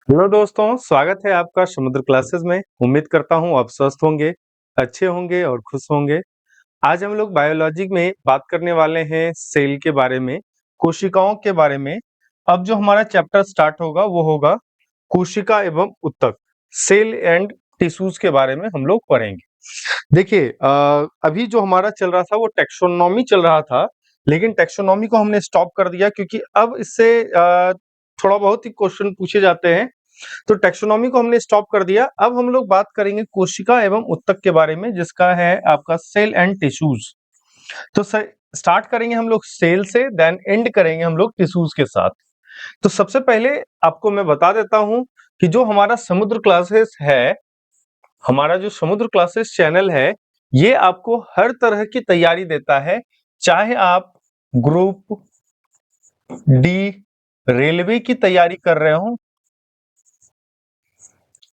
Hello दोस्तों, स्वागत है आपका समुद्र क्लासेस में। उम्मीद करता हूँ आप स्वस्थ होंगे, अच्छे होंगे और खुश होंगे। आज हम लोग बायोलॉजी में बात करने वाले हैं सेल के बारे में, कोशिकाओं के बारे में। अब जो हमारा चैप्टर स्टार्ट होगा वो होगा कोशिका एवं ऊतक, सेल एंड टिश्यूज के बारे में हम लोग पढ़ेंगे। देखिए अभी जो हमारा चल रहा था वो टैक्सोनॉमी चल रहा था, लेकिन टैक्सोनॉमी को हमने स्टॉप कर दिया क्योंकि अब इससे थोड़ा बहुत ही क्वेश्चन पूछे जाते हैं, तो टैक्सोनॉमी को हमने स्टॉप कर दिया। अब हम लोग बात करेंगे कोशिका एवं ऊतक के बारे में, जिसका है आपका सेल एंड टिश्यूज। तो स्टार्ट करेंगे हम लोग सेल से, देन एंड करेंगे हम लोग टिश्यूज के साथ। तो सबसे पहले आपको मैं बता देता हूं कि जो हमारा समुद्र क्लासेस है, हमारा जो समुद्र क्लासेस चैनल है, ये आपको हर तरह की तैयारी देता है। चाहे आप ग्रुप डी रेलवे की तैयारी कर रहे हो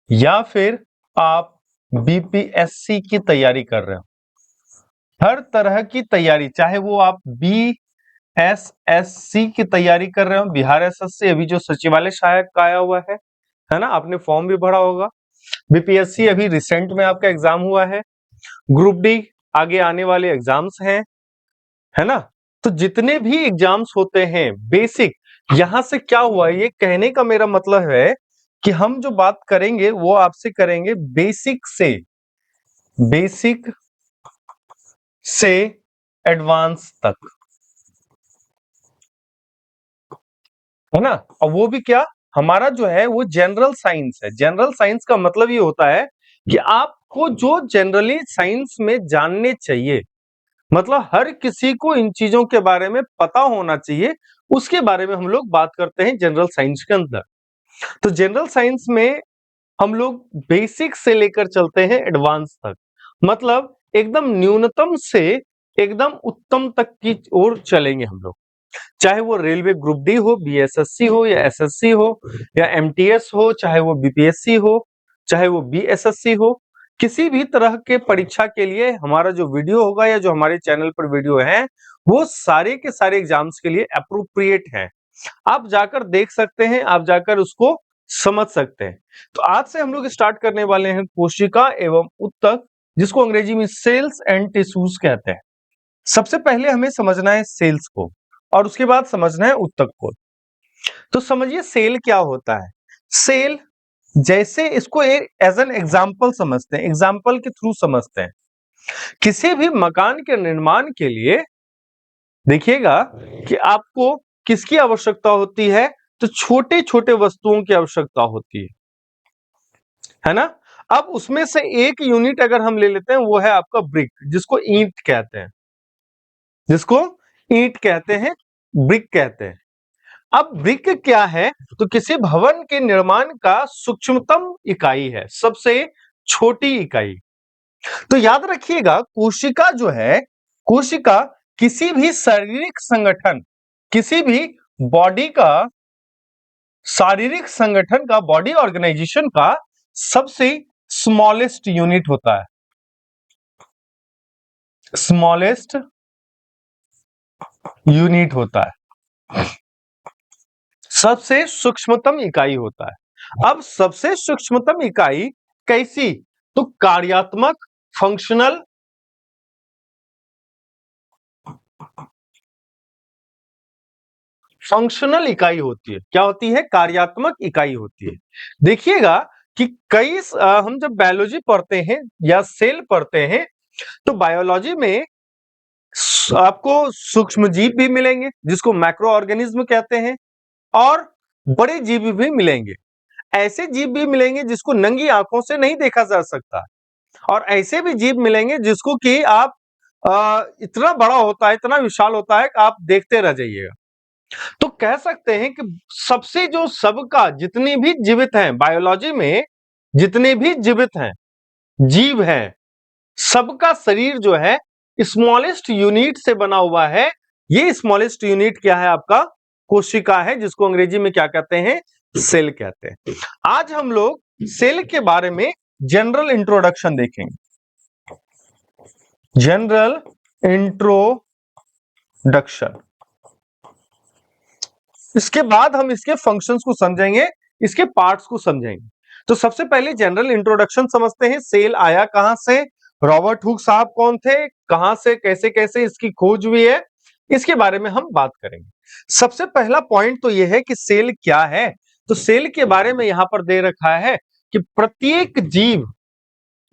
या फिर आप बीपीएससी की तैयारी कर रहे हो, हर तरह की तैयारी, चाहे वो आप बीएसएससी की तैयारी कर रहे हो, बिहार एसएससी अभी जो सचिवालय सहायक का आया हुआ है ना, आपने फॉर्म भी भरा होगा। बीपीएससी अभी रिसेंट में आपका एग्जाम हुआ है। ग्रुप डी आगे आने वाले एग्जाम्स हैं, है ना। तो जितने भी एग्जाम्स होते हैं बेसिक, यहां से क्या हुआ, ये कहने का मेरा मतलब है कि हम जो बात करेंगे वो आपसे करेंगे बेसिक से एडवांस तक, है ना। और वो भी क्या, हमारा जो है वो जनरल साइंस है। जनरल साइंस का मतलब ये होता है कि आपको जो जनरली साइंस में जानने चाहिए, मतलब हर किसी को इन चीजों के बारे में पता होना चाहिए, उसके बारे में हम लोग बात करते हैं जनरल साइंस के अंदर। तो जनरल साइंस में हम लोग बेसिक से लेकर चलते हैं एडवांस तक, मतलब एकदम न्यूनतम से एकदम उत्तम तक की ओर चलेंगे हम लोग। चाहे वो रेलवे ग्रुप डी हो, बीएसएससी हो या एसएससी हो या एमटीएस हो, चाहे वो बीपीएससी हो, चाहे वो बीएसएससी हो, किसी भी तरह के परीक्षा के लिए हमारा जो वीडियो होगा या जो हमारे चैनल पर वीडियो है, वो सारे के सारे एग्जाम्स के लिए अप्रोप्रिएट है। आप जाकर देख सकते हैं, आप जाकर उसको समझ सकते हैं। तो आज से हम लोग स्टार्ट करने वाले हैं कोशिका एवं ऊतक, जिसको अंग्रेजी में सेल्स एंड टिश्यूज कहते हैं। सबसे पहले हमें समझना है सेल्स को और उसके बाद समझना है ऊतक को। तो समझिए सेल क्या होता है। सेल, जैसे इसको एज एन एग्जाम्पल समझते हैं, एग्जाम्पल के थ्रू समझते हैं। किसी भी मकान के निर्माण के लिए देखिएगा कि आपको किसकी आवश्यकता होती है, तो छोटे छोटे वस्तुओं की आवश्यकता होती है ना। अब उसमें से एक यूनिट अगर हम ले लेते हैं, वो है आपका ब्रिक, जिसको ईंट कहते हैं, जिसको ईंट कहते हैं, ब्रिक कहते हैं। अब ब्रिक क्या है, तो किसी भवन के निर्माण का सूक्ष्मतम इकाई है, सबसे छोटी इकाई। तो याद रखिएगा, कोशिका जो है, कोशिका किसी भी शारीरिक संगठन, किसी भी बॉडी का, शारीरिक संगठन का, बॉडी ऑर्गेनाइजेशन का सबसे स्मॉलेस्ट यूनिट होता है, स्मॉलेस्ट यूनिट होता है, सबसे सूक्ष्मतम इकाई होता है। अब सबसे सूक्ष्मतम इकाई कैसी, तो कार्यात्मक, फंक्शनल, फंक्शनल इकाई होती है। क्या होती है, कार्यात्मक इकाई होती है। देखिएगा कि हम जब बायोलॉजी पढ़ते हैं या सेल पढ़ते हैं, तो बायोलॉजी में आपको सूक्ष्म जीव भी मिलेंगे, जिसको मैक्रो ऑर्गेनिज्म कहते हैं, और बड़े जीव भी मिलेंगे। ऐसे जीव भी मिलेंगे जिसको नंगी आंखों से नहीं देखा जा सकता, और ऐसे भी जीव मिलेंगे जिसको कि आप इतना बड़ा होता है, इतना विशाल होता है कि आप देखते रह जाइएगा। तो कह सकते हैं कि सबसे जो सबका, जितनी भी जीवित हैं बायोलॉजी में, जितने भी जीवित हैं, जीव हैं, सबका शरीर जो है स्मॉलेस्ट यूनिट से बना हुआ है। ये स्मॉलेस्ट यूनिट क्या है, आपका कोशिका है, जिसको अंग्रेजी में क्या कहते हैं, सेल कहते हैं। आज हम लोग सेल के बारे में जनरल इंट्रोडक्शन देखेंगे, जनरल इंट्रोडक्शन। इसके बाद हम इसके फंक्शंस को समझेंगे इसके पार्ट्स को समझेंगे। तो सबसे पहले जनरल इंट्रोडक्शन समझते हैं, सेल आया कहां से, रॉबर्ट हुक साहब कौन थे, कहां से कैसे कैसे इसकी खोज हुई है, इसके बारे में हम बात करेंगे। सबसे पहला पॉइंट तो यह है कि सेल क्या है। तो सेल के बारे में यहां पर दे रखा है कि प्रत्येक जीव,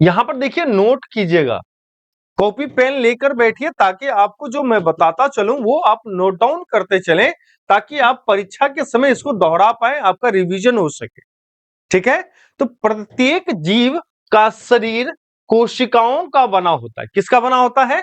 यहां पर देखिए नोट कीजिएगा, कॉपी पेन लेकर बैठिए ताकि आपको जो मैं बताता चलूं वो आप नोट डाउन करते चलें, ताकि आप परीक्षा के समय इसको दोहरा पाए, आपका रिवीजन हो सके। ठीक है, तो प्रत्येक जीव का शरीर कोशिकाओं का बना होता है। किसका बना होता है?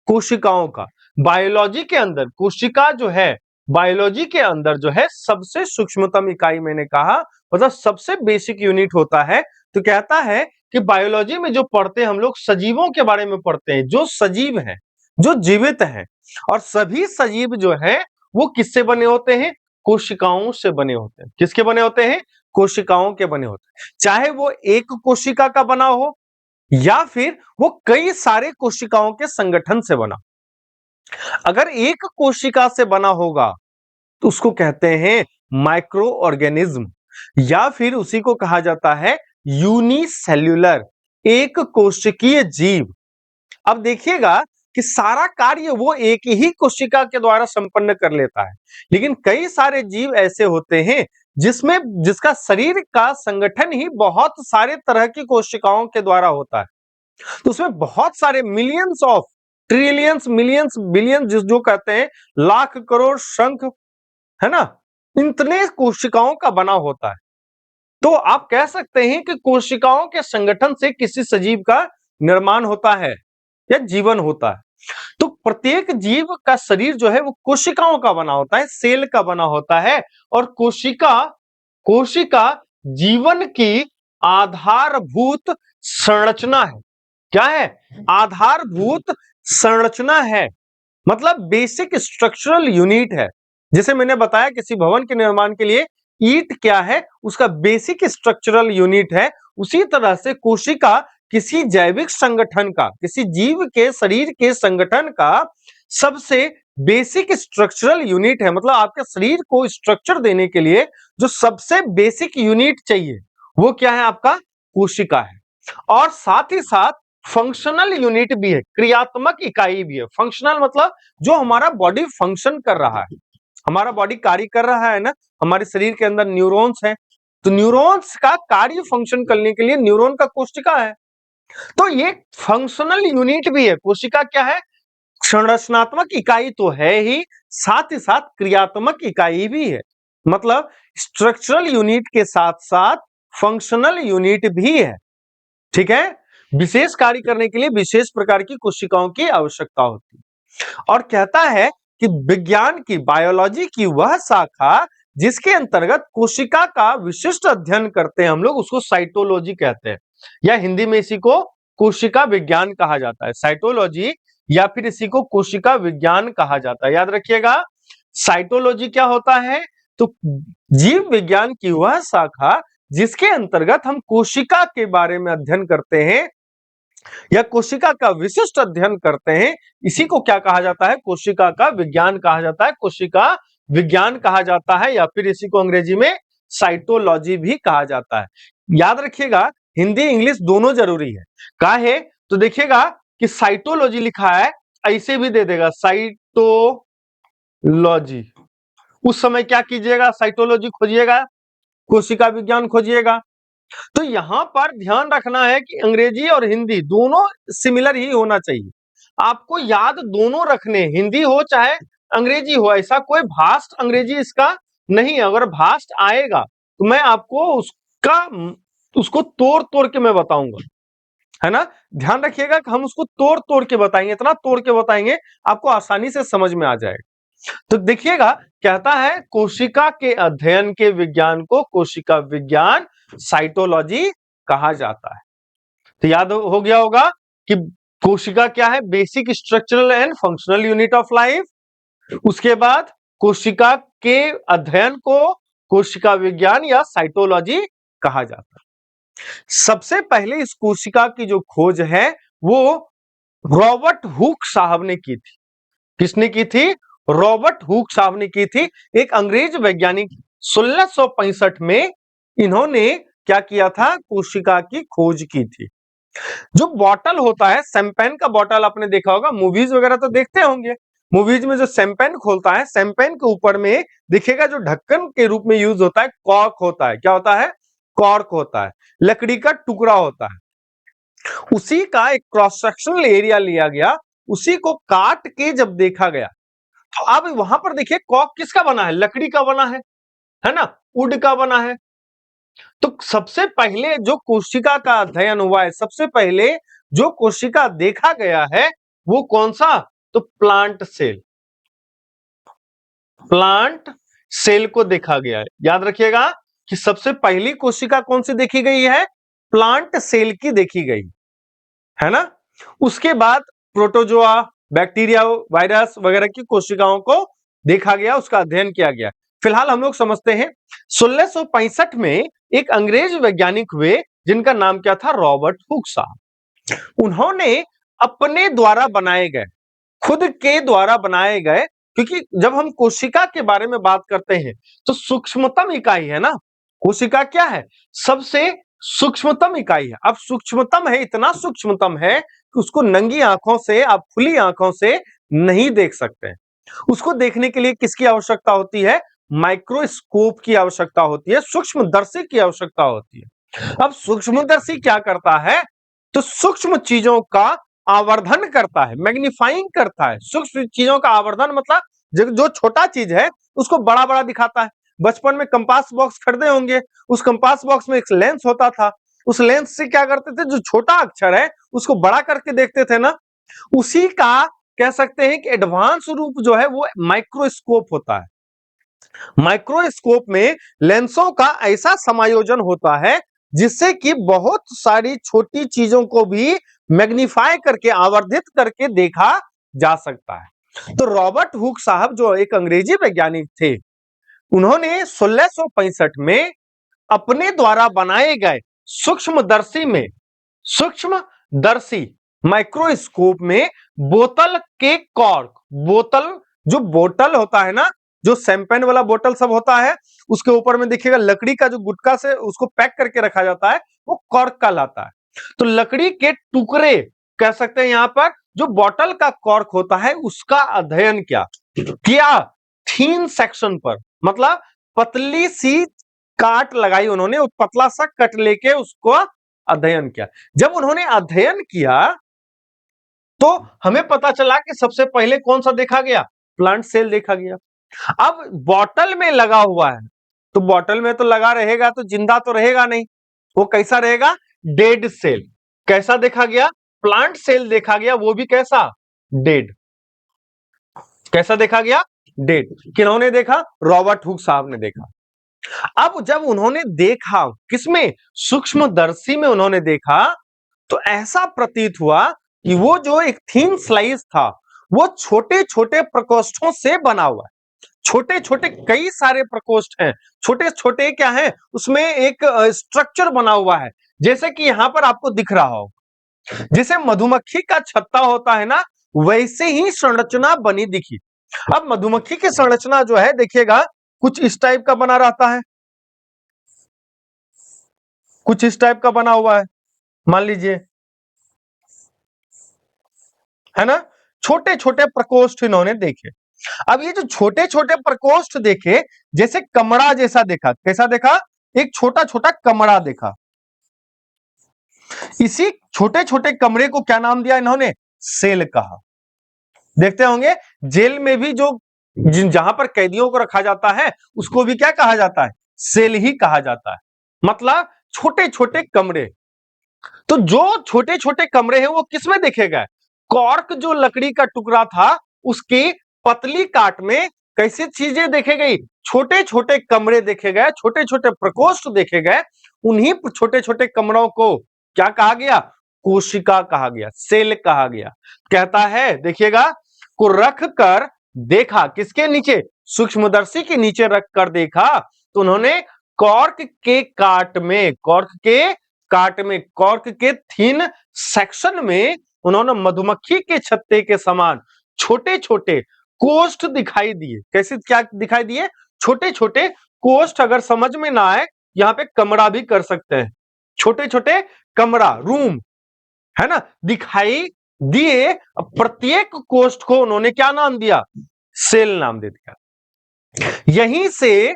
कोशिकाओं का। बायोलॉजी के अंदर कोशिका जो है, बायोलॉजी के अंदर जो है सबसे सूक्ष्मतम इकाई मैंने कहा, मतलब सबसे बेसिक यूनिट होता है। तो कहता है कि बायोलॉजी में जो पढ़ते हैं हम लोग, सजीवों के बारे में पढ़ते हैं, जो सजीव हैं, जो जीवित हैं, और सभी सजीव जो है वो किससे बने होते हैं? कोशिकाओं से बने होते हैं। किसके बने होते हैं? कोशिकाओं के बने होते हैं। चाहे वो एक कोशिका का बना हो या फिर वो कई सारे कोशिकाओं के संगठन से बना। अगर एक कोशिका से बना होगा तो उसको कहते हैं माइक्रो ऑर्गेनिज्म, या फिर उसी को कहा जाता है यूनिसेल्यूलर, एक कोशिकीय जीव। अब देखिएगा कि सारा कार्य वो एक ही कोशिका के द्वारा संपन्न कर लेता है, लेकिन कई सारे जीव ऐसे होते हैं जिसमें जिसका शरीर का संगठन ही बहुत सारे तरह की कोशिकाओं के द्वारा होता है। तो उसमें बहुत सारे millions of, trillions, millions, billions, जो कहते हैं लाख करोड़ शंख, है ना, इतने कोशिकाओं का बना होता है। तो आप कह सकते हैं कि कोशिकाओं के संगठन से किसी सजीव का निर्माण होता है या जीवन होता है। तो प्रत्येक जीव का शरीर जो है वो कोशिकाओं का बना होता है, सेल का बना होता है। और कोशिका कोशिका जीवन की आधारभूत संरचना है। क्या है? आधारभूत संरचना है, मतलब बेसिक स्ट्रक्चरल यूनिट है। जैसे मैंने बताया किसी भवन के निर्माण के लिए ईंट क्या है, उसका बेसिक स्ट्रक्चरल यूनिट है। उसी तरह से कोशिका किसी जैविक संगठन का, किसी जीव के शरीर के संगठन का सबसे बेसिक स्ट्रक्चरल यूनिट है। मतलब आपके शरीर को स्ट्रक्चर देने के लिए जो सबसे बेसिक यूनिट चाहिए वो क्या है? आपका कोशिका है। और साथ ही साथ फंक्शनल यूनिट भी है, क्रियात्मक इकाई भी है। फंक्शनल मतलब जो हमारा बॉडी फंक्शन कर रहा है, हमारा बॉडी कार्य कर रहा है ना, हमारे शरीर के अंदर न्यूरॉन्स हैं, तो न्यूरॉन्स का कार्य फंक्शन करने के लिए न्यूरॉन का कोशिका है। तो ये फंक्शनल यूनिट भी है। कोशिका क्या है? संरचनात्मक इकाई तो है ही, साथ ही साथ क्रियात्मक इकाई भी है। मतलब स्ट्रक्चरल यूनिट के साथ साथ फंक्शनल यूनिट भी है। ठीक है, विशेष कार्य करने के लिए विशेष प्रकार की कोशिकाओं की आवश्यकता होती है। और कहता है कि विज्ञान की, बायोलॉजी की वह शाखा जिसके अंतर्गत कोशिका का विशिष्ट अध्ययन करते हैं हम लोग, उसको साइटोलॉजी कहते हैं, या हिंदी में इसी को कोशिका विज्ञान कहा जाता है। साइटोलॉजी या फिर इसी को कोशिका विज्ञान कहा जाता है। याद रखिएगा, साइटोलॉजी क्या होता है? तो जीव विज्ञान की वह शाखा जिसके अंतर्गत हम कोशिका के बारे में अध्ययन करते हैं या कोशिका का विशिष्ट अध्ययन करते हैं, इसी को क्या कहा जाता है? कोशिका का विज्ञान कहा जाता है, कोशिका विज्ञान कहा जाता है, या फिर इसी को अंग्रेजी में साइटोलॉजी भी कहा जाता है। याद रखिएगा, हिंदी इंग्लिश दोनों जरूरी है। का है? तो देखिएगा कि साइटोलॉजी लिखा है, ऐसे भी दे देगा साइटोलॉजी। उस समय क्या कीजिएगा? साइटोलॉजी खोजिएगा, कोशिका विज्ञान खोजिएगा। तो यहां पर ध्यान रखना है कि अंग्रेजी और हिंदी दोनों सिमिलर ही होना चाहिए। आपको याद दोनों रखने, हिंदी हो चाहे अंग्रेजी हो, ऐसा कोई भास्ट अंग्रेजी इसका नहीं है। अगर भास्ट आएगा तो मैं आपको उसको तोड़ तोड़ के मैं बताऊंगा, है ना। ध्यान रखिएगा कि हम उसको तोड़ तोड़ के बताएंगे, इतना तोड़ के बताएंगे आपको आसानी से समझ में आ जाएगा। तो देखिएगा, कहता है कोशिका के अध्ययन के विज्ञान को कोशिका विज्ञान, साइटोलॉजी कहा जाता है। तो याद हो गया होगा कि कोशिका क्या है? Basic structural and functional unit of life. उसके बाद कोशिका के अध्ययन को कोशिका विज्ञान या साइटोलॉजी कहा जाता है। सबसे पहले इस कोशिका की जो खोज है वो रॉबर्ट हुक साहब ने की थी। किसने की थी? रॉबर्ट हुक साहब ने की थी। एक अंग्रेज वैज्ञानिक 1665 में इन्होंने क्या किया था, कोशिका की खोज की थी। जो बॉटल होता है, शैंपेन का बॉटल आपने देखा होगा, मूवीज वगैरह तो देखते होंगे। मूवीज में जो शैंपेन खोलता है, शैंपेन के ऊपर में दिखेगा जो ढक्कन के रूप में यूज होता है, कॉर्क होता है। क्या होता है? कॉर्क होता है, लकड़ी का टुकड़ा होता है। उसी का एक क्रॉस सेक्शनल एरिया लिया गया, उसी को काट के जब देखा गया, तो अब वहां पर देखिए कॉर्क किसका बना है? लकड़ी का बना है ना, वुड का बना है। तो सबसे पहले जो कोशिका का अध्ययन हुआ है, सबसे पहले जो कोशिका देखा गया है वो कौन सा? तो प्लांट सेल। प्लांट सेल को देखा गया है। याद रखिएगा कि सबसे पहली कोशिका कौन सी देखी गई है? प्लांट सेल की देखी गई है ना। उसके बाद प्रोटोजोआ, बैक्टीरिया, वायरस वगैरह की कोशिकाओं को देखा गया, उसका अध्ययन किया गया। फिलहाल हम लोग समझते हैं 1665 में एक अंग्रेज वैज्ञानिक हुए जिनका नाम क्या था? रॉबर्ट हुक साहब। उन्होंने अपने द्वारा बनाए गए, खुद के द्वारा बनाए गए, क्योंकि जब हम कोशिका के बारे में बात करते हैं तो सूक्ष्मतम इकाई है ना, कोशिका क्या है? सबसे सूक्ष्मतम इकाई है। अब सूक्ष्मतम है, इतना सूक्ष्मतम है कि उसको नंगी आंखों से, आप खुली आंखों से नहीं देख सकते। उसको देखने के लिए किसकी आवश्यकता होती है? माइक्रोस्कोप की आवश्यकता होती है, सूक्ष्मदर्शी की आवश्यकता होती है। अब सूक्ष्मदर्शी क्या करता है? तो सूक्ष्म चीजों का आवर्धन करता है, मैग्नीफाइंग करता है। सूक्ष्म चीजों का आवर्धन मतलब जो छोटा चीज है उसको बड़ा बड़ा दिखाता है। बचपन में कंपास बॉक्स खरीदे होंगे, उस कंपास बॉक्स में एक लेंस होता था, उस लेंस से क्या करते थे? जो छोटा अक्षर है उसको बड़ा करके देखते थे ना। उसी का कह सकते हैं कि एडवांस रूप जो है वो माइक्रोस्कोप होता है। माइक्रोस्कोप में लेंसों का ऐसा समायोजन होता है जिससे कि बहुत सारी छोटी चीजों को भी मैग्नीफाई करके, आवर्धित करके देखा जा सकता है। तो रॉबर्ट हुक साहब जो एक अंग्रेजी वैज्ञानिक थे, उन्होंने 1665 में अपने द्वारा बनाए गए सूक्ष्मदर्शी में, सूक्ष्मदर्शी माइक्रोस्कोप में बोतल के कॉर्क, बोतल, जो बोतल होता है ना, जो शैंपेन वाला बोतल सब होता है, उसके ऊपर में देखिएगा लकड़ी का जो गुटका से उसको पैक करके रखा जाता है, वो कॉर्क कहलाता है। तो लकड़ी के टुकड़े कह सकते हैं यहां पर, जो बोतल का कॉर्क होता है उसका अध्ययन किया थीन सेक्शन पर, मतलब पतली सी काट लगाई उन्होंने, पतला सा कट लेके उसको अध्ययन किया। जब उन्होंने अध्ययन किया तो हमें पता चला कि सबसे पहले कौन सा देखा गया? प्लांट सेल देखा गया। अब बॉटल में लगा हुआ है, तो बॉटल में तो लगा रहेगा तो जिंदा तो रहेगा नहीं, वो कैसा रहेगा? Dead cell. कैसा देखा गया? प्लांट सेल देखा गया, वो भी कैसा? डेड। कैसा देखा गया? डेड। किन्होंने देखा? रॉबर्ट हुक साहब ने देखा। अब जब उन्होंने देखा, किसमें? सूक्ष्मदर्शी में उन्होंने देखा, तो ऐसा प्रतीत हुआ कि वो जो एक थीन स्लाइस था वो छोटे छोटे प्रकोष्ठों से बना हुआ है। छोटे छोटे कई सारे प्रकोष्ठ हैं, छोटे छोटे क्या है उसमें एक स्ट्रक्चर बना हुआ है, जैसे कि यहां पर आपको दिख रहा हो, जैसे मधुमक्खी का छत्ता होता है ना, वैसे ही संरचना बनी दिखी। अब मधुमक्खी की संरचना जो है देखिएगा कुछ इस टाइप का बना रहता है, कुछ इस टाइप का बना हुआ है, मान लीजिए, है ना। छोटे छोटे प्रकोष्ठ इन्होंने देखे। अब ये जो छोटे छोटे प्रकोष्ठ देखे, जैसे कमरा जैसा देखा, कैसा देखा? एक छोटा छोटा कमरा देखा। इसी छोटे छोटे कमरे को क्या नाम दिया इन्होंने? सेल कहा। देखते होंगे जेल में भी जो जहां पर कैदियों को रखा जाता है उसको भी क्या कहा जाता है? सेल ही कहा जाता है, मतलब छोटे छोटे कमरे। तो जो छोटे छोटे कमरे हैं वो किसमें देखे गए? कॉर्क जो लकड़ी का टुकड़ा था उसकी पतली काट में कैसी चीजें देखे गई? छोटे छोटे कमरे देखे गए, छोटे छोटे प्रकोष्ठ देखे गए। उन्हीं छोटे छोटे कमरों को क्या कहा गया? कोशिका कहा गया, सेल कहा गया। कहता है देखिएगा, को रख कर देखा, किसके नीचे? सूक्ष्मदर्शी के नीचे रख कर देखा, तो उन्होंने कॉर्क के काट में, कॉर्क के थीन सेक्शन में उन्होंने मधुमक्खी के छत्ते के समान छोटे छोटे कोष्ठ दिखाई दिए। कैसे, क्या दिखाई दिए? छोटे छोटे कोष्ठ। अगर समझ में ना आए यहाँ पे कमरा भी कर सकते हैं, छोटे छोटे कमरा, रूम, है ना, दिखाई दिए। प्रत्येक कोष्ठ को उन्होंने क्या नाम दिया? सेल नाम दे दिया। यहीं से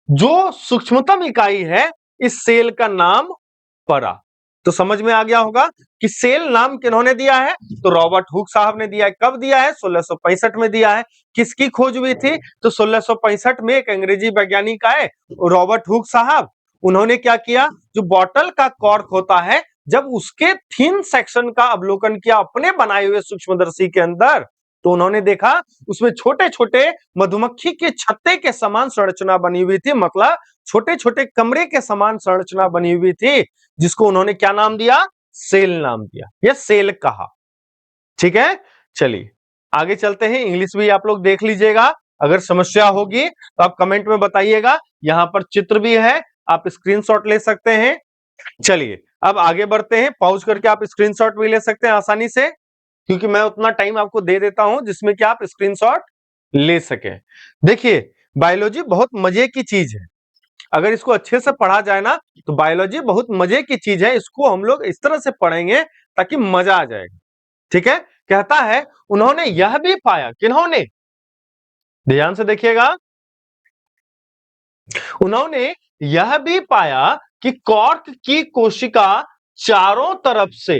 जो सूक्ष्मतम इकाई है, इस सेल का नाम परा। तो समझ में आ गया होगा कि सेल नाम किन्होंने दिया है? तो रॉबर्ट हुक साहब ने दिया है। कब दिया है? 1665 में दिया है। किसकी खोज हुई थी? तो 1665 में एक अंग्रेजी वैज्ञानिक आए, रॉबर्ट हुक साहब। उन्होंने क्या किया? जो बॉटल का कॉर्क होता है, जब उसके थिन सेक्शन का अवलोकन किया अपने बनाए हुए सूक्ष्मदर्शी के अंदर, तो उन्होंने देखा उसमें छोटे छोटे मधुमक्खी के छत्ते के समान संरचना बनी हुई थी, मतलब छोटे छोटे कमरे के समान संरचना बनी हुई थी, जिसको उन्होंने क्या नाम दिया? सेल नाम दिया, या सेल कहा। ठीक है, चलिए आगे चलते हैं। इंग्लिश भी आप लोग देख लीजिएगा, अगर समस्या होगी तो आप कमेंट में बताइएगा। यहां पर चित्र भी है, आप स्क्रीनशॉट ले सकते हैं। चलिए अब आगे बढ़ते हैं, पॉज करके आप स्क्रीनशॉट भी ले सकते हैं आसानी से, क्योंकि मैं उतना टाइम आपको दे देता हूं जिसमें कि आप स्क्रीनशॉट ले सकें। देखिए, बायोलॉजी बहुत मजे की चीज है। अगर इसको अच्छे से पढ़ा जाए ना, तो बायोलॉजी बहुत मजे की चीज है। इसको हम लोग इस तरह से पढ़ेंगे ताकि मजा आ जाएगा। ठीक है, कहता है उन्होंने यह भी पाया, किन्होंने? ध्यान से देखिएगा, उन्होंने यह भी पाया कि कॉर्क की कोशिका चारों तरफ से,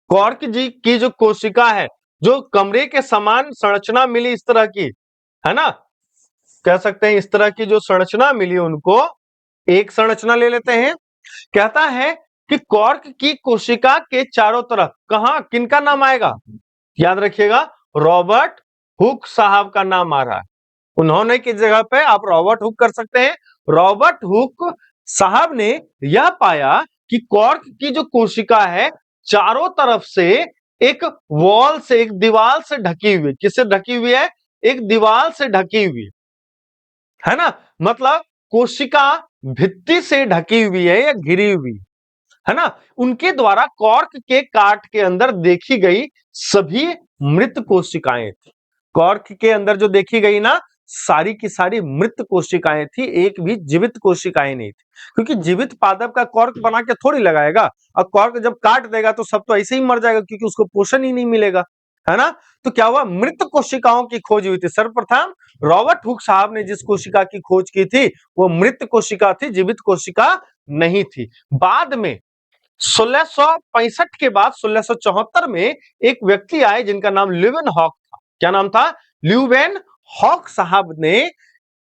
कॉर्क जी की जो कोशिका है, जो कमरे के समान संरचना मिली इस तरह की, है ना, कह सकते हैं इस तरह की जो संरचना मिली उनको, एक संरचना ले लेते हैं। कहता है कि कॉर्क की कोशिका के चारों तरफ, कहां किनका नाम आएगा? याद रखिएगा, रॉबर्ट हुक साहब का नाम आ रहा है। उन्होंने की जगह पे आप रॉबर्ट हुक कर सकते हैं। रॉबर्ट हुक साहब ने यह पाया कि कॉर्क की जो कोशिका है, चारों तरफ से एक वॉल से, एक दीवार से ढकी हुई। किससे ढकी हुई है? एक दीवार से ढकी हुई है ना, मतलब कोशिका भित्ति से ढकी हुई है या घिरी हुई है ना। उनके द्वारा कॉर्क के काट के अंदर देखी गई सभी मृत कोशिकाएं थी। कॉर्क के अंदर जो देखी गई ना, सारी की सारी मृत कोशिकाएं थी, एक भी जीवित कोशिकाएं नहीं थी। क्योंकि जीवित पादप का कॉर्क बना के थोड़ी लगाएगा, और कॉर्क जब काट देगा तो सब तो ऐसे ही मर जाएगा, क्योंकि उसको पोषण ही नहीं मिलेगा, है ना। तो क्या हुआ? मृत कोशिकाओं की खोज हुई थी। सर्वप्रथम रॉबर्ट हुक साहब ने जिस कोशिका की खोज की थी, वो मृत कोशिका थी, जीवित कोशिका नहीं थी। बाद में 1665 के बाद 1674 में एक व्यक्ति आए जिनका नाम ल्यूवेन हॉक था। क्या नाम था? ल्यूवेन हॉक साहब ने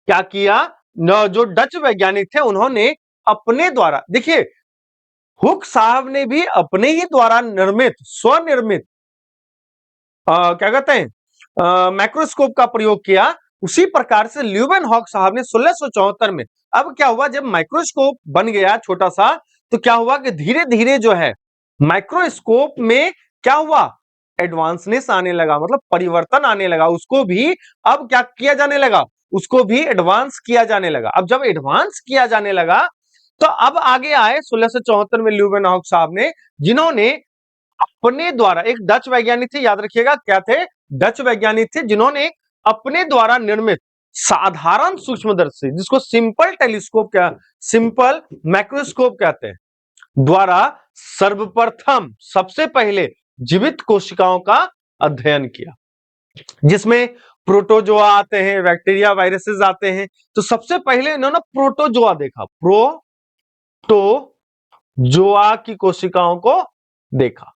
क्या किया? जो डच वैज्ञानिक थे, उन्होंने अपने द्वारा, देखिए हुक साहब ने भी अपने ही द्वारा निर्मित, स्वनिर्मित क्या कहते हैं, माइक्रोस्कोप का प्रयोग किया। उसी प्रकार से ल्यूवेन हॉक साहब ने 1674 में, अब क्या हुआ, जब माइक्रोस्कोप बन गया छोटा सा, तो क्या हुआ कि धीरे धीरे जो है माइक्रोस्कोप में क्या हुआ? एडवांसनेस आने लगा, मतलब परिवर्तन आने लगा। उसको भी अब क्या किया जाने लगा? उसको भी एडवांस किया जाने लगा। अब जब एडवांस किया जाने लगा, तो अब आगे आए 1674 में ल्यूवेन हॉक साहब ने, जिन्होंने अपने द्वारा, एक डच वैज्ञानिक थे, याद रखिएगा क्या थे? डच वैज्ञानिक थे, जिन्होंने अपने द्वारा निर्मित साधारण सूक्ष्मदर्शी, जिसको सिंपल टेलीस्कोप, क्या सिंपल माइक्रोस्कोप कहते हैं, द्वारा सर्वप्रथम, सबसे पहले जीवित कोशिकाओं का अध्ययन किया, जिसमें प्रोटोजोआ आते हैं, बैक्टीरिया, वायरसेस आते हैं। तो सबसे पहले इन्होंने प्रोटोजोआ देखा, प्रोटोजोआ की कोशिकाओं को देखा।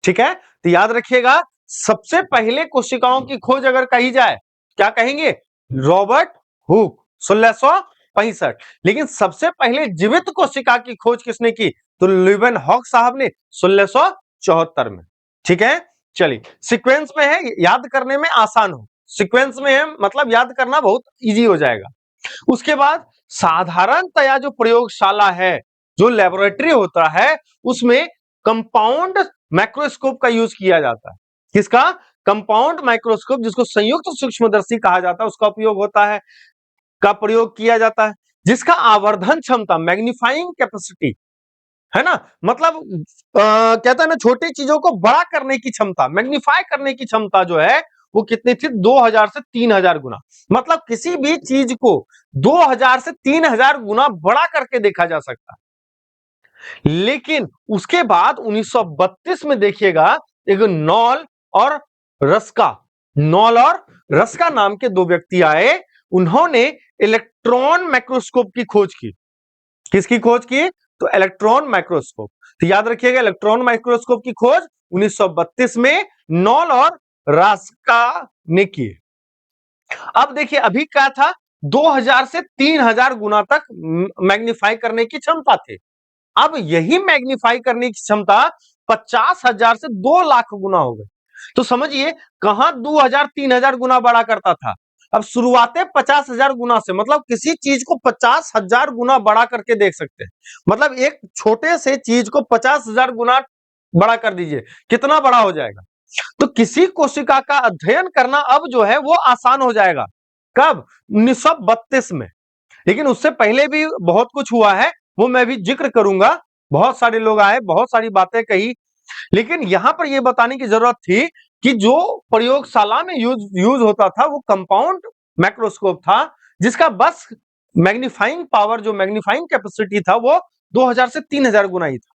ठीक है, तो याद रखिएगा, सबसे पहले कोशिकाओं की खोज अगर कही जाए, क्या कहेंगे? Robert Hooke, 1665। लेकिन सबसे पहले जीवित कोशिका की खोज किसने की? तो ल्यूवेन हॉक साहब ने 1674 में। ठीक है, चलिए सीक्वेंस में है, याद करने में आसान हो, सीक्वेंस में है मतलब याद करना बहुत इजी हो जाएगा। उसके बाद साधारणतया जो प्रयोगशाला है, जो लेबोरेटरी होता है, उसमें कंपाउंड माइक्रोस्कोप का यूज किया जाता है। किसका? कंपाउंड माइक्रोस्कोप, जिसको संयुक्त सूक्ष्मदर्शी कहा जाता है, उसका उपयोग होता है, का प्रयोग किया जाता है, जिसका आवर्धन क्षमता, मैग्नीफाइंग कैपेसिटी, है ना, मतलब कहता है ना, छोटी चीजों को बड़ा करने की क्षमता, मैग्नीफाई करने की क्षमता जो है, वो कितनी थी? 2000 से 3000 गुना। मतलब किसी भी चीज को 2000 से 3000 गुना बड़ा करके देखा जा सकता है। लेकिन उसके बाद 1932 में देखिएगा, एक नॉल और रस्का नाम के दो व्यक्ति आए। उन्होंने इलेक्ट्रॉन माइक्रोस्कोप की खोज की। किसकी खोज की? तो इलेक्ट्रॉन माइक्रोस्कोप। तो याद रखिएगा, इलेक्ट्रॉन माइक्रोस्कोप की खोज 1932 में नॉल और रस्का ने की। अब देखिए, अभी क्या था? 2000 से 3000 गुना तक मैग्नीफाई करने की क्षमता थी। अब यही मैग्नीफाई करने की क्षमता 50,000 से 2 लाख गुना हो गई। तो समझिए, कहां 2000 3000 गुना बड़ा करता था, अब शुरुआतें 50,000 गुना से। मतलब किसी चीज को 50,000 गुना बड़ा करके देख सकते हैं। मतलब एक छोटे से चीज को 50,000 गुना बड़ा कर दीजिए, कितना बड़ा हो जाएगा। तो किसी कोशिका का अध्ययन करना अब जो है वो आसान हो जाएगा। कब? 1932 में। लेकिन उससे पहले भी बहुत कुछ हुआ है, वो मैं भी जिक्र करूंगा। बहुत सारे लोग आए, बहुत सारी बातें कही, लेकिन यहां पर यह बताने की जरूरत थी कि जो प्रयोगशाला में यूज होता था वो कंपाउंड माइक्रोस्कोप था, जिसका बस मैग्नीफाइंग पावर, जो मैग्नीफाइंग कैपेसिटी था, वो 2000 से 3000 गुना ही था।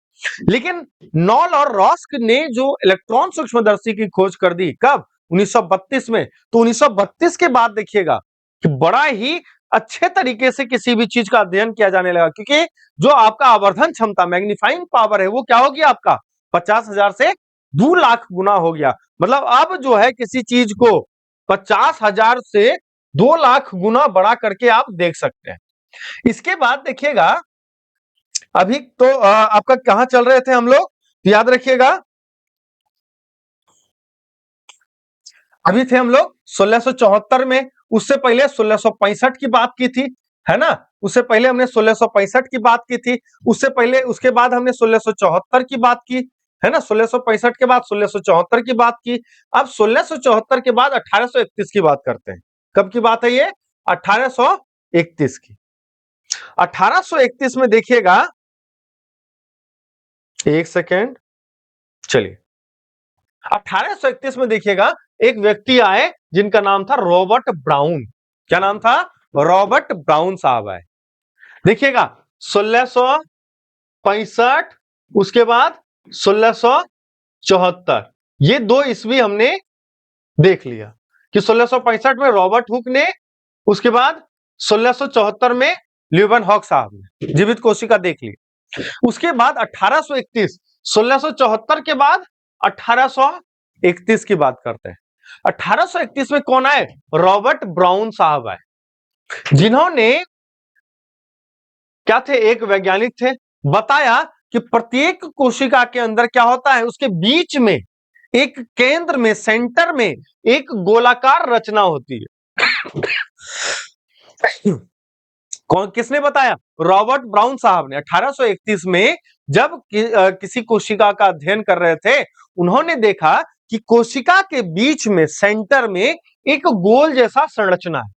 लेकिन नॉल और रॉस्क ने जो इलेक्ट्रॉन सूक्ष्मदर्शी की खोज कर दी, कब? 1932 में। तो 1932 के बाद देखिएगा कि बड़ा ही अच्छे तरीके से किसी भी चीज का अध्ययन किया जाने लगा, क्योंकि जो आपका आवर्धन क्षमता, मैग्नीफाइंग पावर है, वो क्या हो गया? आपका 50,000 से 2 लाख गुना हो गया। मतलब अब जो है किसी चीज को 50,000 से 2 लाख गुना बड़ा करके आप देख सकते हैं। इसके बाद देखिएगा, अभी तो आपका कहां चल रहे थे हम लोग? याद रखिएगा, अभी थे हम लोग 1674 में। उससे पहले 1665 की बात की थी, है ना? उससे पहले हमने 1665 की बात की थी। उससे पहले, उसके बाद हमने 1674 की बात की, है ना? 1665 के बाद 1674 की बात की। अब 1674 के बाद 1831 की बात करते हैं। कब की बात है ये? 1831 की। 1831 में देखिएगा, एक सेकेंड, चलिए। 1831 में देखिएगा, एक व्यक्ति आए जिनका नाम था रॉबर्ट ब्राउन। क्या नाम था? रॉबर्ट ब्राउन साहब आए। देखिएगा, 1665, उसके बाद 1674, ये 2 ईस्वी हमने देख लिया कि 1665 में रॉबर्ट हुक ने, उसके बाद 1674 में ल्यूबन हॉक साहब ने जीवित कोशिका देख ली। उसके बाद 1831, 1674 के बाद 1831 की बात करते हैं। 1831 में कौन आए? रॉबर्ट ब्राउन साहब आए, जिन्होंने, क्या थे? एक वैज्ञानिक थे। बताया कि प्रत्येक कोशिका के अंदर क्या होता है, उसके बीच में, एक केंद्र में, सेंटर में एक गोलाकार रचना होती है। कौन, किसने बताया? रॉबर्ट ब्राउन साहब ने। 1831 में जब किसी कोशिका का अध्ययन कर रहे थे, उन्होंने देखा कि कोशिका के बीच में, सेंटर में एक गोल जैसा संरचना है।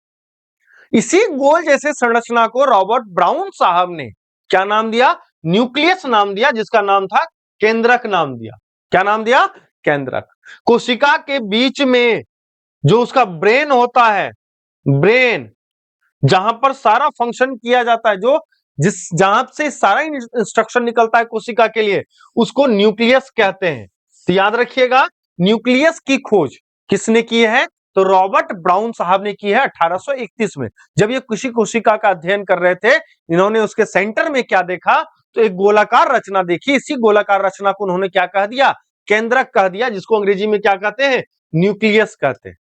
इसी गोल जैसे संरचना को रॉबर्ट ब्राउन साहब ने क्या नाम दिया? न्यूक्लियस नाम दिया, जिसका नाम था केंद्रक नाम दिया। क्या नाम दिया? केंद्रक। कोशिका के बीच में जो उसका ब्रेन होता है, ब्रेन, जहां पर सारा फंक्शन किया जाता है, जो जहां से सारा इंस्ट्रक्शन निकलता है कोशिका के लिए, उसको न्यूक्लियस कहते हैं। तो याद रखिएगा, न्यूक्लियस की खोज किसने की है? तो रॉबर्ट ब्राउन साहब ने की है 1831 में। जब ये किसी कोशिका का अध्ययन कर रहे थे, इन्होंने उसके सेंटर में क्या देखा? तो एक गोलाकार रचना देखी। इसी गोलाकार रचना को उन्होंने क्या कह दिया? केंद्रक कह दिया, जिसको अंग्रेजी में क्या कहते हैं? न्यूक्लियस कहते हैं।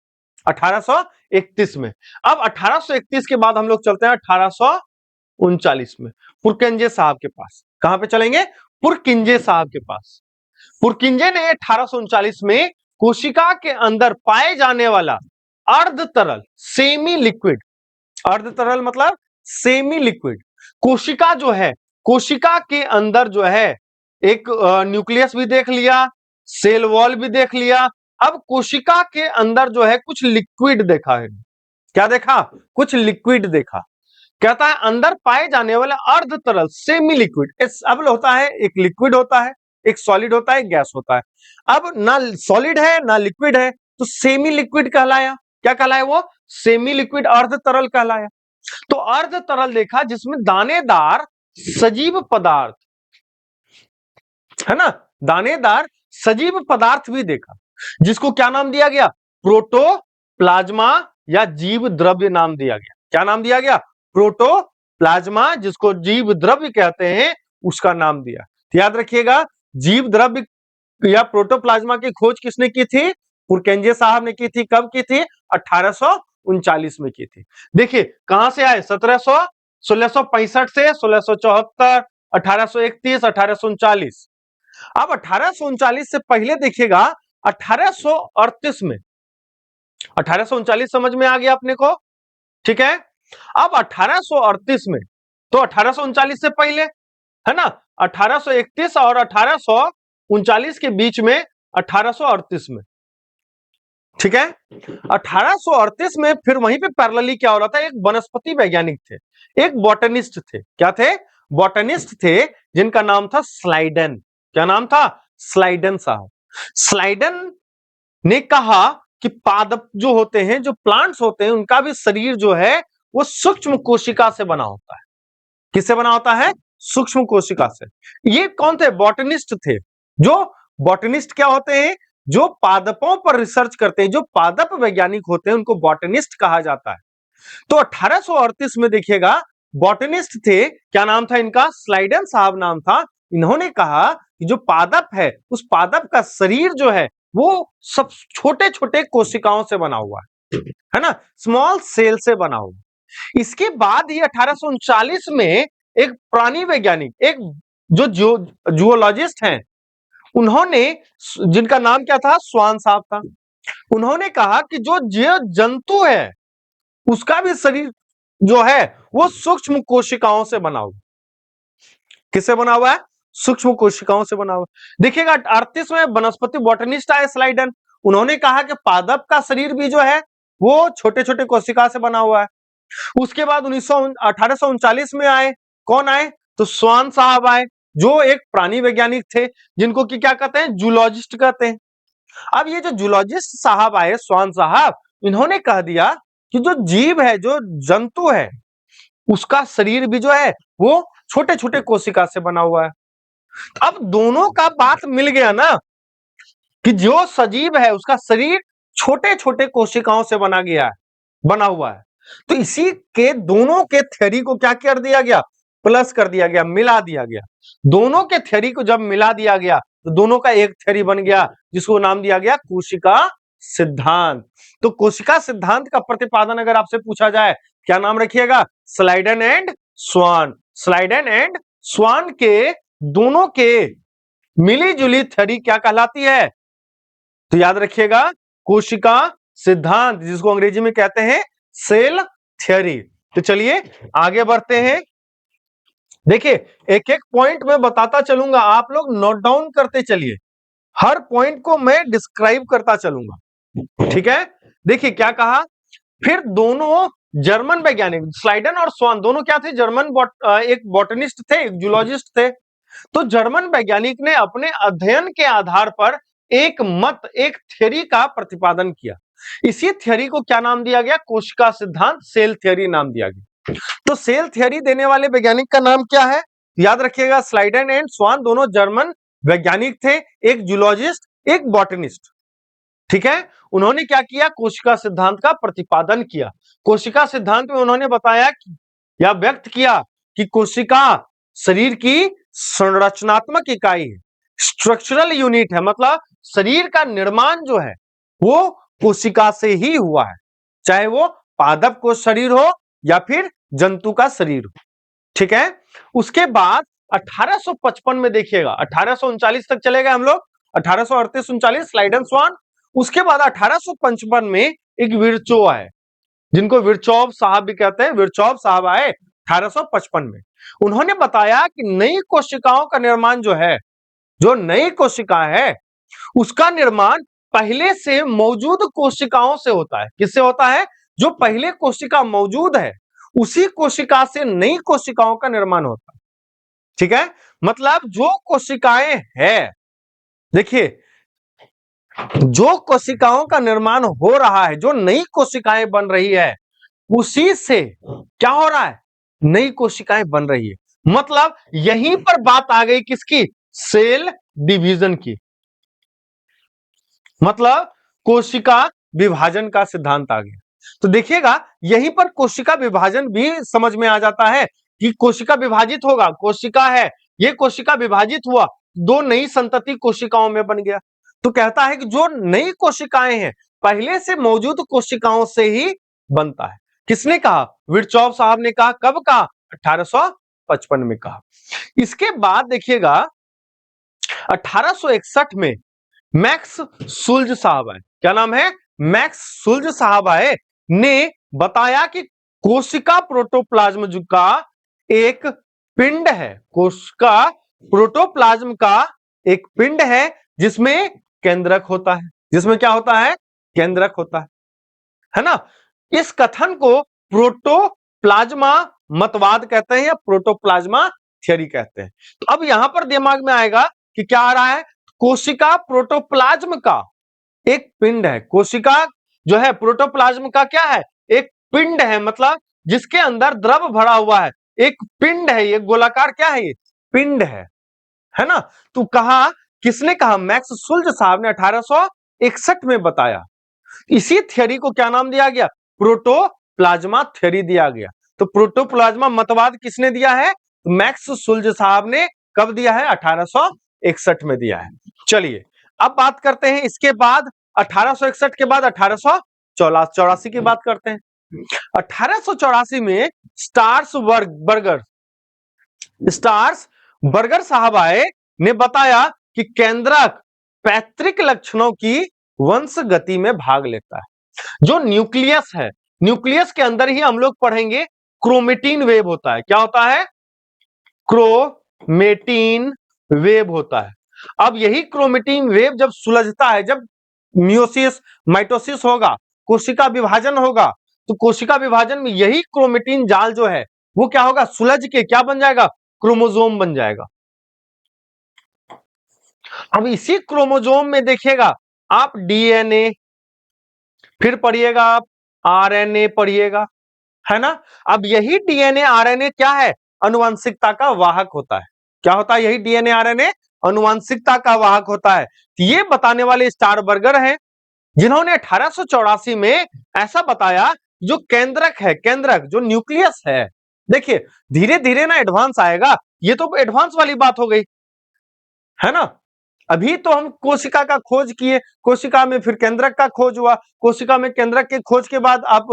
1831 में। अब 1831 के बाद हम लोग चलते हैं 1839 में, पुरकिंजे साहब के पास। कहां पे चलेंगे? पुरकिंजे साहब के पास। पुरकिंजे ने 1839 में कोशिका के अंदर पाए जाने वाला अर्ध तरल, सेमी लिक्विड, अर्ध तरल मतलब सेमी लिक्विड, कोशिका जो है, कोशिका के अंदर जो है एक न्यूक्लियस भी देख लिया, सेल वॉल भी देख लिया। अब कोशिका के अंदर जो है कुछ लिक्विड देखा है। क्या देखा? कुछ लिक्विड देखा। कहता है अंदर पाए जाने वाला अर्ध तरल, सेमी लिक्विड। अब होता है, एक लिक्विड होता है, एक सॉलिड होता है, एक गैस होता है। अब ना सॉलिड है ना लिक्विड है, तो सेमी लिक्विड कहलाया। क्या कहलाया वो? सेमी लिक्विड, अर्ध तरल कहलाया। तो अर्ध तरल देखा जिसमें दानेदार सजीव पदार्थ, है ना, दानेदार सजीव पदार्थ भी देखा, जिसको क्या नाम दिया गया? प्रोटोप्लाज्मा या जीव द्रव्य नाम दिया गया। क्या नाम दिया गया? प्रोटोप्लाज्मा, जिसको जीव द्रव्य कहते हैं, उसका नाम दिया। तो याद रखिएगा, जीव द्रव्य या प्रोटोप्लाज्मा की खोज किसने की थी? पुरकेंजे साहब ने की थी। कब की थी? 1839 में की थी। देखिए कहां से आए? 1665 से 1674, 1831, 1839। अब 1839 से पहले देखिएगा 1838 में, 1839 समझ में आ गया अपने को, ठीक है। अब 1838 में, तो 1839 से पहले, है ना, 1831 और 1839 के बीच में 1838 में, ठीक है। 1838 में फिर वहीं पे पैरेलली क्या हो रहा था? एक वनस्पति वैज्ञानिक थे, एक बॉटनिस्ट थे। क्या थे? बॉटनिस्ट थे, जिनका नाम था स्लाइडन। क्या नाम था? स्लाइडन साहब। स्लाइडन ने कहा कि पादप जो होते हैं, जो प्लांट्स होते हैं, उनका भी शरीर जो है वो सूक्ष्म कोशिका से बना होता है। किससे बना होता है? सूक्ष्म कोशिका से। ये कौन थे? बॉटनिस्ट थे। जो बॉटनिस्ट क्या होते हैं? जो पादपों पर रिसर्च करते हैं, जो पादप वैज्ञानिक होते हैं, उनको बॉटनिस्ट कहा जाता है। तो 1838 में देखिएगा बॉटनिस्ट थे, क्या नाम था इनका? स्लाइडन साहब नाम था। इन्होंने कहा कि जो पादप है, उस पादप का शरीर जो है वो सब छोटे छोटे कोशिकाओं से बना हुआ है ना, स्मॉल सेल से बना हुआ। इसके बाद ही 1839 में एक प्राणी वैज्ञानिक, एक जो जूलॉजिस्ट हैं, उन्होंने, जिनका नाम क्या था? स्वान साहब था। उन्होंने कहा कि जो जीव जंतु है उसका भी शरीर जो है वो सूक्ष्म कोशिकाओं से बना हुआ। किससे बना हुआ है? सूक्ष्म कोशिकाओं से बना हुआ। देखिएगा 38 में वनस्पति बॉटनिस्ट आए स्लाइडन, उन्होंने कहा कि पादप का शरीर भी जो है वो छोटे छोटे कोशिका से बना हुआ है। उसके बाद 1839 में आए, कौन आए? तो स्वान साहब आए, जो एक प्राणी वैज्ञानिक थे, जिनको कि क्या कहते हैं? जूलॉजिस्ट कहते हैं। अब ये जो जूलॉजिस्ट साहब आए, स्वान साहब, इन्होंने कह दिया कि जो जीव है, जो जंतु है, उसका शरीर भी जो है वो छोटे छोटे कोशिका से बना हुआ है। अब दोनों का बात मिल गया ना, कि जो सजीव है उसका शरीर छोटे छोटे कोशिकाओं से बना हुआ है। तो इसी के दोनों के थ्योरी को क्या कर दिया गया? प्लस कर दिया गया, मिला दिया गया। दोनों के थ्योरी को जब मिला दिया गया तो दोनों का एक थ्योरी बन गया, जिसको नाम दिया गया कोशिका सिद्धांत। तो कोशिका सिद्धांत का प्रतिपादन अगर आपसे पूछा जाए, क्या नाम रखिएगा? स्लाइडन एंड स्वान। स्लाइडन एंड स्वान के दोनों के मिली जुली थ्योरी क्या कहलाती है? तो याद रखिएगा, कोशिका सिद्धांत, जिसको अंग्रेजी में कहते हैं सेल थ्योरी। तो चलिए आगे बढ़ते हैं। देखिए एक एक पॉइंट में बताता चलूंगा, आप लोग नोट डाउन करते चलिए, हर पॉइंट को मैं डिस्क्राइब करता चलूंगा, ठीक है। देखिए क्या कहा, फिर दोनों जर्मन वैज्ञानिक स्लाइडन और स्वान दोनों क्या थे? एक बॉटनिस्ट थे, एक जूलॉजिस्ट थे। तो जर्मन वैज्ञानिक ने अपने अध्ययन के आधार पर एक मत, एक थ्योरी का प्रतिपादन किया। इसी थ्योरी को क्या नाम दिया गया? कोशिका सिद्धांत, सेल थ्योरी नाम दिया गया। तो सेल थ्योरी देने वाले वैज्ञानिक का नाम क्या है? याद रखिएगा, स्लाइडन एंड स्वान दोनों जर्मन वैज्ञानिक थे, एक जूलॉजिस्ट, एक बॉटनिस्ट, ठीक है। उन्होंने क्या किया? कोशिका सिद्धांत का प्रतिपादन किया। कोशिका सिद्धांत में उन्होंने बताया या व्यक्त किया कि कोशिका शरीर की संरचनात्मक इकाई है, स्ट्रक्चरल यूनिट है। मतलब शरीर का निर्माण जो है वो कोशिका से ही हुआ है, चाहे वो पादप को शरीर हो या फिर जंतु का शरीर हो, ठीक है। उसके बाद 1855 में देखिएगा, 1839 तक चले गए हम लोग, 1838 39 स्लाइडन स्वान। उसके बाद 1855 में एक विर्चो आए, जिनको विर्चोव साहब भी कहते हैं। विर्चोव साहब आए 1855 में। उन्होंने बताया कि नई कोशिकाओं का निर्माण जो है, जो नई कोशिका है उसका निर्माण पहले से मौजूद कोशिकाओं से होता है। किससे होता है? जो पहले कोशिका मौजूद है उसी कोशिका से नई कोशिकाओं का निर्माण होता है, ठीक है। मतलब जो कोशिकाएं हैं, देखिए जो कोशिकाओं का निर्माण हो रहा है, जो नई कोशिकाएं बन रही है, उसी से क्या हो रहा है, नई कोशिकाएं बन रही है। मतलब यहीं पर बात आ गई किसकी, सेल डिवीजन की। मतलब कोशिका विभाजन का सिद्धांत आ गया। तो देखिएगा यहीं पर कोशिका विभाजन भी समझ में आ जाता है कि कोशिका विभाजित होगा, कोशिका है, ये कोशिका विभाजित हुआ, दो नई संतति कोशिकाओं में बन गया। तो कहता है कि जो नई कोशिकाएं हैं पहले से मौजूद कोशिकाओं से ही बनता है। किसने कहा, विर्चॉफ साहब ने कहा। कब कहा, 1855 में कहा। इसके बाद देखिएगा 1861 में मैक्स सुल्ज साहब आए। क्या नाम है, मैक्स सुल्ज साहब आए, ने बताया कि कोशिका प्रोटोप्लाज्म का एक पिंड है, कोशिका प्रोटोप्लाज्म का एक पिंड है जिसमें केंद्रक होता है। जिसमें क्या होता है, केंद्रक होता है ना। इस कथन को प्रोटोप्लाज्मा मतवाद कहते हैं या प्रोटोप्लाज्मा थ्योरी कहते हैं। तो अब यहां पर दिमाग में आएगा कि क्या आ रहा है, कोशिका प्रोटोप्लाज्म का एक पिंड है। कोशिका जो है प्रोटोप्लाज्म का क्या है, एक पिंड है, मतलब जिसके अंदर द्रव भरा हुआ है, एक पिंड है, ये गोलाकार क्या है, ये पिंड है ना। तो कहा, किसने कहा, मैक्स सुल्ज साहब ने 1861 में बताया। इसी थ्योरी को क्या नाम दिया गया, प्रोटोप्लाज्मा थ्योरी दिया गया। तो प्रोटोप्लाज्मा मतवाद किसने दिया है, मैक्स सुल्ज साहब ने कब दिया है, 1861 में दिया है। चलिए अब बात करते हैं इसके बाद 1861 के बाद 1884 की बात करते हैं। 1884 में स्टार्स बर्गर साहब आए, ने बताया कि केंद्रक पैतृक लक्षणों की वंश गति में भाग लेता है। जो न्यूक्लियस है, न्यूक्लियस के अंदर ही हम लोग पढ़ेंगे क्रोमेटिन वेव होता है। क्या होता है, क्रोमेटिन वेव होता है। अब यही क्रोमेटिन वेव जब सुलझता है, जब मियोसिस माइटोसिस होगा, कोशिका विभाजन होगा, तो कोशिका विभाजन में यही क्रोमेटिन जाल जो है वो क्या होगा, सुलझ के क्या बन जाएगा, क्रोमोसोम बन जाएगा। अब इसी क्रोमोसोम में देखिएगा आप डीएनए, फिर पढ़िएगा आप आरएनए पढ़िएगा, है ना। अब यही डीएनए आरएनए क्या है, अनुवांशिकता का वाहक होता है। क्या होता है, यही डीएनए आरएनए अनुवांशिकता का वाहक होता है। ये बताने वाले स्टारबर्गर हैं, जिन्होंने 1884 में ऐसा बताया, जो केंद्रक है, केंद्रक जो न्यूक्लियस है। देखिए धीरे धीरे ना एडवांस आएगा, ये तो एडवांस वाली बात हो गई, है ना। अभी तो हम कोशिका का खोज किए, कोशिका में फिर केंद्रक का खोज हुआ, कोशिका में केंद्रक के खोज के बाद आप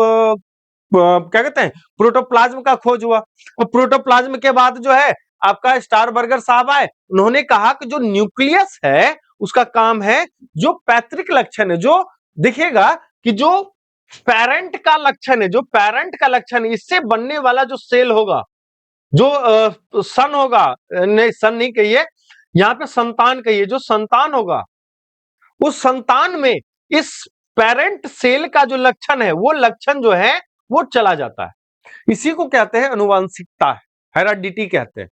क्या कहते हैं, प्रोटोप्लाज्म का खोज हुआ। और प्रोटोप्लाज्म के बाद जो है आपका स्टारबर्गर साहब आए, उन्होंने कहा कि जो न्यूक्लियस है उसका काम है, जो पैतृक लक्षण है, जो देखिएगा कि जो पेरेंट का लक्षण है, जो पेरेंट का लक्षण है, इससे बनने वाला जो सेल होगा, जो सन होगा, नहीं सन नहीं कहिए, यहां पे संतान कहिए, जो संतान होगा उस संतान में इस पेरेंट सेल का जो लक्षण है, वो लक्षण जो है वो चला जाता है। इसी को कहते हैं अनुवांशिकता, हेरेडिटी कहते हैं।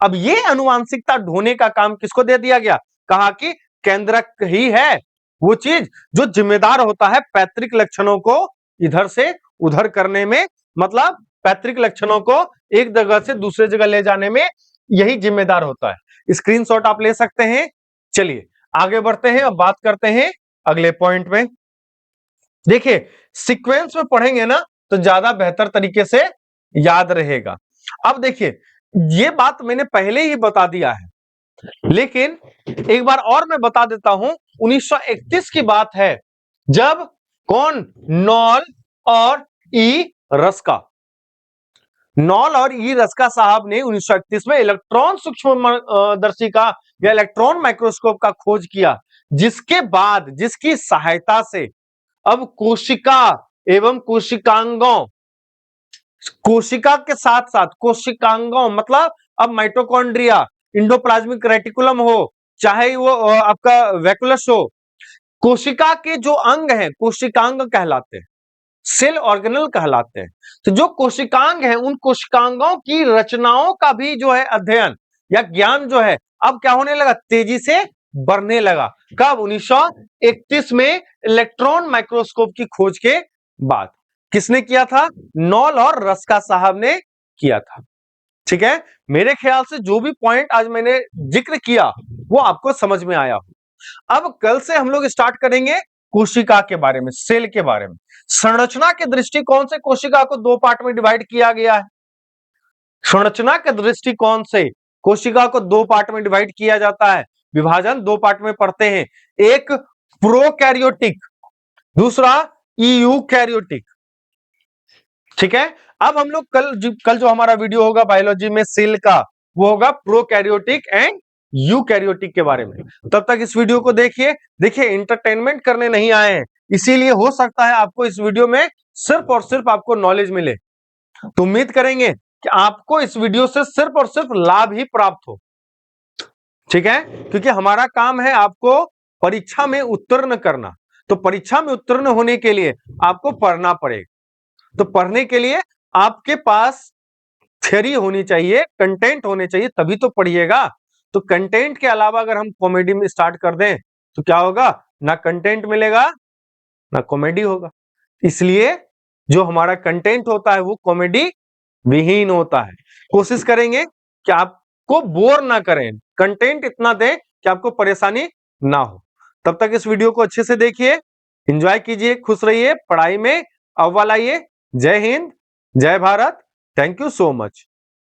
अब ये अनुवांशिकता ढोने का काम किसको दे दिया गया, कहा कि केंद्रक ही है वो चीज जो जिम्मेदार होता है पैतृक लक्षणों को इधर से उधर करने में, मतलब पैतृक लक्षणों को एक जगह से दूसरे जगह ले जाने में यही जिम्मेदार होता है। स्क्रीनशॉट आप ले सकते हैं। चलिए आगे बढ़ते हैं, अब बात करते हैं अगले पॉइंट में। देखिए सीक्वेंस में पढ़ेंगे ना तो ज्यादा बेहतर तरीके से याद रहेगा। अब देखिए ये बात मैंने पहले ही बता दिया है, लेकिन एक बार और मैं बता देता हूं। 1931 की बात है, जब कौन, नॉल और ई रस्का, नॉल और ई रस्का साहब ने 1931 में इलेक्ट्रॉन सूक्ष्मदर्शी का या इलेक्ट्रॉन माइक्रोस्कोप का खोज किया, जिसके बाद जिसकी सहायता से अब कोशिका एवं कोशिकांगों, कोशिका के साथ साथ कोशिकांगों मतलब अब माइटोकॉन्ड्रिया, इंडोप्लाज्मिक रेटिकुलम हो, चाहे वो आपका वैकुलस हो, कोशिका के जो अंग हैं कोशिकांग कहलाते हैं, सेल ऑर्गेनल कहलाते हैं। तो जो कोशिकांग हैं उन कोशिकांगों की रचनाओं का भी जो है अध्ययन या ज्ञान जो है अब क्या होने लगा, तेजी से बढ़ने लगा। कब? 1931 में इलेक्ट्रॉन माइक्रोस्कोप की खोज के बाद। किसने किया था? नॉल और रस्का साहब ने किया था। ठीक है, मेरे ख्याल से जो भी पॉइंट आज मैंने जिक्र किया वो आपको समझ में आया। अब कल से हम लोग स्टार्ट करेंगे कोशिका के बारे में, सेल के बारे में। संरचना के दृष्टिकोण से कोशिका को दो पार्ट में डिवाइड किया गया है। संरचना के दृष्टिकोण से कोशिका को दो पार्ट में डिवाइड किया जाता है। विभाजन दो पार्ट में पढ़ते हैं, एक प्रोकैरियोटिक, दूसरा यूकैरियोटिक। ठीक है, अब हम लोग कल जो हमारा वीडियो होगा बायोलॉजी में सेल का, वो होगा प्रोकैरियोटिक एंड यूकैरियोटिक के बारे में। तब तक इस वीडियो को देखिए इंटरटेनमेंट करने नहीं आए हैं, इसीलिए हो सकता है आपको इस वीडियो में सिर्फ और सिर्फ आपको नॉलेज मिले। तो उम्मीद करेंगे कि आपको इस वीडियो से सिर्फ और सिर्फ लाभ ही प्राप्त हो। ठीक है, क्योंकि हमारा काम है आपको परीक्षा में उत्तीर्ण करना। तो परीक्षा में उत्तीर्ण होने के लिए आपको पढ़ना पड़ेगा। तो पढ़ने के लिए आपके पास थ्योरी होनी चाहिए, कंटेंट होने चाहिए, तभी तो पढ़िएगा। तो कंटेंट के अलावा अगर हम कॉमेडी में स्टार्ट कर दें तो क्या होगा? ना कंटेंट मिलेगा ना कॉमेडी होगा। इसलिए जो हमारा कंटेंट होता है वो कॉमेडी विहीन होता है। कोशिश करेंगे कि आपको बोर ना करें, कंटेंट इतना दें कि आपको परेशानी ना हो। तब तक इस वीडियो को अच्छे से देखिए, एंजॉय कीजिए, खुश रहिए, पढ़ाई में अव्वल आइए। जय हिंद, जय Bharat, thank you so much.